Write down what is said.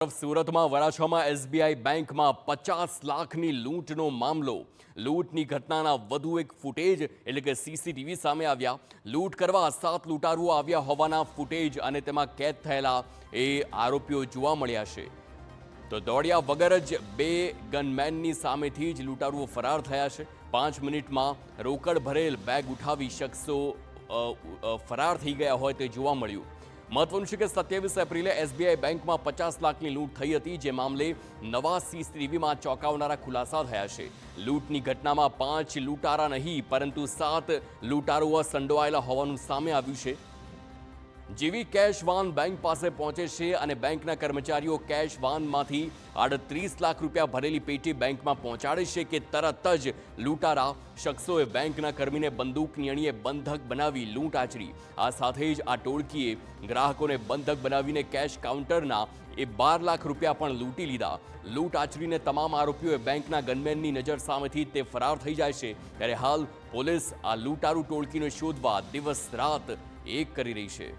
સુરતમાં વરાછામાં એસબીઆઈ બેંકમાં 50 લાખની લૂંટનો મામલો. લૂંટની ઘટનાના વધુ એક ફૂટેજ એટલે કે સીસીટીવી સામે આવ્યા. લૂંટ કરવા 7 લૂંટારુઓ આવ્યા હોવાના ફૂટેજ અને તેમાં કેદ થયેલા એ આરોપીઓ જોવા મળ્યા છે. તો દોડ્યા વગર જ 2 ગનમેનની સામેથી જ લૂંટારુઓ ફરાર થયા છે. 5 મિનિટમાં રોકડ ભરેલ બેગ ઉઠાવી શખ્સો ફરાર થઈ ગયા હોય તે જોવા મળ્યું. મહત્વનું છે કે 27 એપ્રિલે એસબીઆઈ બેંકમાં 50 લાખની લૂંટ થઈ હતી, જે મામલે નવા સીસીટીવીમાં ચોંકાવનારા ખુલાસા થયા છે. લૂંટની ઘટનામાં 5 લૂંટારા નહીં પરંતુ 7 લૂંટારુઓ સંડોવાયેલા હોવાનું સામે આવ્યું છે. જેવી કેશ વાન બેંક પાસે પહોંચે છે અને બેંકના કર્મચારીઓ કેશ વાનમાંથી 38 લાખ રૂપિયા ભરેલી પેટી બેંકમાં પહોંચાડે છે કે તરત જ લૂંટારા શખ્સોએ બેંકના કર્મીને બંદૂકની અણીએ બંધક બનાવી લૂંટ આચરી. આ સાથે જ આ ટોળકીએ ગ્રાહકોને બંધક બનાવીને કેશ કાઉન્ટરના 12 લાખ રૂપિયા પણ લૂંટી લીધા. લૂંટ આચરીને તમામ આરોપીઓએ બેંકના ગનમેનની નજર સામેથી તે ફરાર થઈ જાય છે. ત્યારે હાલ પોલીસ આ લૂંટારૂ ટોળકીને શોધવા દિવસ રાત એક કરી રહી છે.